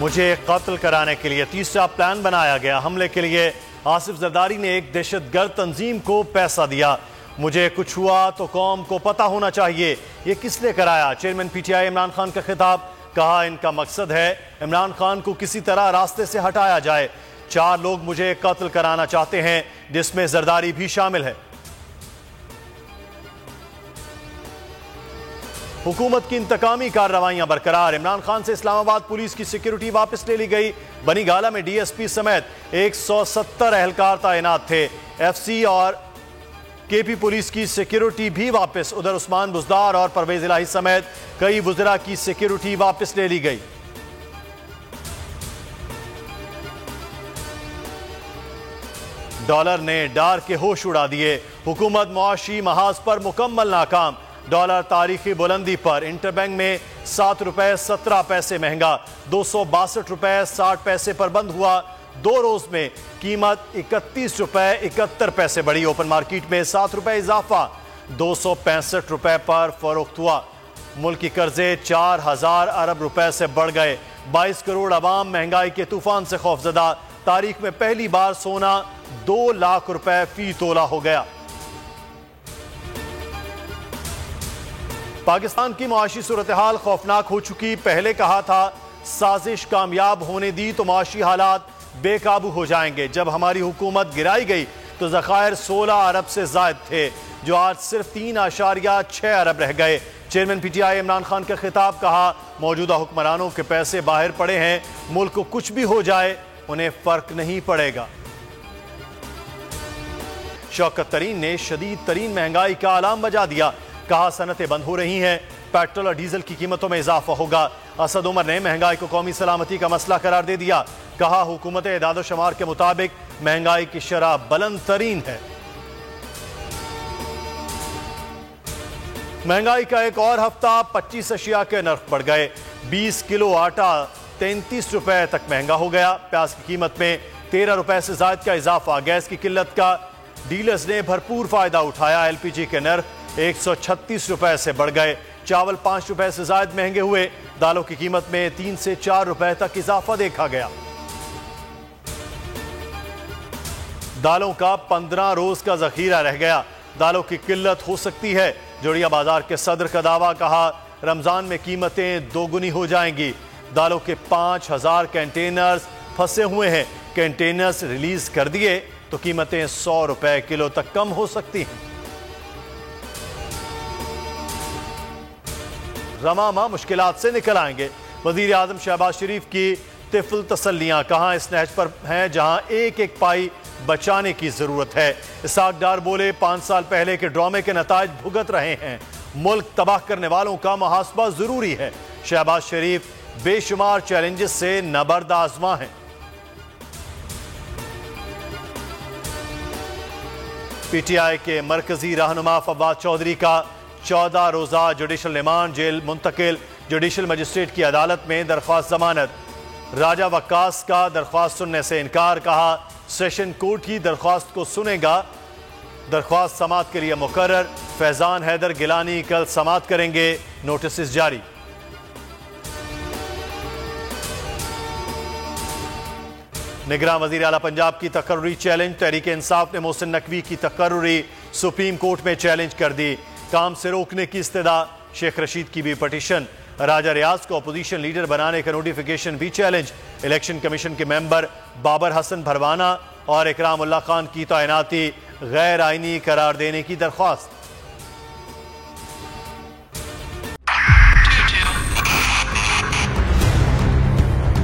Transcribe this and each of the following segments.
मुझे कत्ल कराने के लिए तीसरा प्लान बनाया गया। हमले के लिए आसिफ जरदारी ने एक दहशतगर्द तंजीम को पैसा दिया। मुझे कुछ हुआ तो कौम को पता होना चाहिए ये किसने कराया। चेयरमैन पीटीआई इमरान खान का खिताब। कहा इनका मकसद है इमरान खान को किसी तरह रास्ते से हटाया जाए। 4 लोग मुझे कत्ल कराना चाहते हैं जिसमें जरदारी भी शामिल है। हुकूमत की इंतकामी कार्रवाइयां बरकरार। इमरान खान से इस्लामाबाद पुलिस की सिक्योरिटी वापस ले ली गई। बनी गाला में डीएसपी समेत 170 एहलकार तैनात थे। एफसी और केपी पुलिस की सिक्योरिटी भी वापस। उधर उस्मान बुजदार और परवेज इलाही समेत कई वुज़रा की सिक्योरिटी वापस ले ली गई। डॉलर ने डार के होश उड़ा दिए। हुकूमत मुआशी महाज पर मुकम्मल नाकाम। डॉलर तारीखी बुलंदी पर। इंटरबैंक में 7 रुपए 17 पैसे महंगा। 262 रुपए 60 पैसे पर बंद हुआ। 2 रोज में कीमत 31 रुपए 71 पैसे बढ़ी। ओपन मार्केट में 7 रुपए इजाफा 265 रुपए पर फरोख्त हुआ। मुल्क की कर्जे 4000 अरब रुपए से बढ़ गए। 22 करोड़ अवाम महंगाई के तूफान से खौफजदा। तारीख में पहली बार सोना 2 लाख रुपए फी तोला हो गया। पाकिस्तान की मुआशी सूरत हाल खौफनाक हो चुकी। पहले कहा था साजिश कामयाब होने दी तो मुआशी हालात बेकाबू हो जाएंगे। जब हमारी हुकूमत गिराई गई तो ज़खायर 16 अरब से जायद थे जो आज सिर्फ 3.6 अरब रह गए। चेयरमैन पीटीआई इमरान खान का खिताब। कहा मौजूदा हुक्मरानों के पैसे बाहर पड़े हैं। मुल्क को कुछ भी हो जाए उन्हें फर्क नहीं पड़ेगा। शौकत तरीन ने शदीद तरीन महंगाई का अलार्म बजा दिया। कहा सनतें बंद हो रही हैं। पेट्रोल और डीजल की कीमतों में इजाफा होगा। असद उमर ने महंगाई को कौमी सलामती का मसला करार दे दिया। कहा हुकूमत एदाद शुमार के मुताबिक महंगाई की शरह बुलंद तरीन है। महंगाई का एक और हफ्ता। 25 अशिया के नर्ख बढ़ गए। 20 किलो आटा 33 रुपए तक महंगा हो गया। प्याज की कीमत में 13 रुपए से ज्यादा का इजाफा। गैस की किल्लत का डीलर्स ने भरपूर फायदा उठाया। एलपीजी के नर्ख 136 रुपए से बढ़ गए। चावल 5 रुपए से ज्यादा महंगे हुए। दालों की कीमत में 3 से 4 रुपए तक इजाफा देखा गया। दालों का 15 रोज का जखीरा रह गया। दालों की किल्लत हो सकती है। जोड़िया बाजार के सदर का दावा। कहा रमजान में कीमतें दोगुनी हो जाएंगी। दालों के 5000 कंटेनर्स फंसे हुए हैं। कंटेनर्स रिलीज कर दिए तो कीमतें 100 रुपए किलो तक कम हो सकती हैं। रमामा मुश्किलात से निकल आएंगे। वजीर आजम शहबाज शरीफ की तिफल तसल्लियां। कहां इस नहज पर हैं जहां एक एक पाई बचाने की जरूरत है। इसाक डार बोले 5 साल पहले के ड्रामे के नताज भुगत रहे हैं। मुल्क तबाह करने वालों का मुहासबा जरूरी है। शहबाज शरीफ बेशुमार चैलेंजेस से नबर्द आजमा हैं। पीटीआई के मरकजी रहनुमा फवाद चौधरी का 14 रोजा जुडिशल रिमांड। जेल मुंतकिल। जुडिशल मजिस्ट्रेट की अदालत में दरख्वास्त जमानत। राजा वक्कास का दरख्वास्त सुनने से इनकार। कहा सेशन कोर्ट ही दरख्वास्त को सुनेगा। दरख्वास्त समाअत के लिए मुकर्रर। फैजान हैदर गिलानी कल समाअत करेंगे। नोटिस जारी। निगरान वजीर आला पंजाब की तकर्रुरी चैलेंज। तहरीक इंसाफ ने मोहसिन नकवी की तकर्रुरी सुप्रीम कोर्ट में चैलेंज कर दी। काम से रोकने की इस्तदा। शेख रशीद की भी पटिशन। राजा रियाज को अपोजिशन लीडर बनाने का नोटिफिकेशन भी चैलेंज। इलेक्शन कमीशन के मेंबर बाबर हसन भरवाना और इकराम उल्लाह खान की तैनाती गैर आईनी करार देने की दरख्वास्त।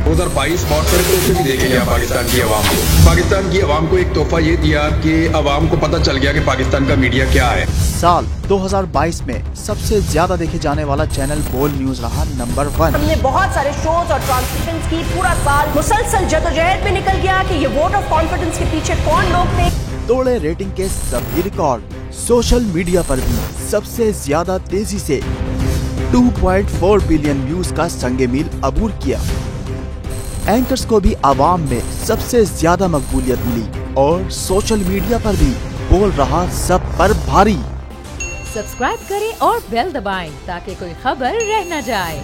उधर 22 बॉर्डर को भी देखे गया पाकिस्तान की आवाम को। पाकिस्तान की आवाम को एक तोहफा ये दिया कि आवाम को पता चल गया कि पाकिस्तान का मीडिया क्या है। साल 2022 में सबसे ज्यादा देखे जाने वाला चैनल बोल न्यूज रहा नंबर 1। हमने बहुत सारे शोज और ट्रांसमिशंस की। पूरा साल मुसलसल जदोजहद में निकल गया कि ये वोट ऑफ कॉन्फिडेंस के पीछे कौन लोग थे। तोड़े रेटिंग के सभी रिकॉर्ड। सोशल मीडिया पर भी सबसे ज्यादा तेजी से 2.4 बिलियन व्यूज का संगे मील अबूर किया। एंकर्स को भी आवाम में सबसे ज्यादा मकबूलियत मिली और सोशल मीडिया पर भी बोल रहा सब पर भारी। सब्सक्राइब करें और बेल दबाएं ताकि कोई खबर रह न जाए।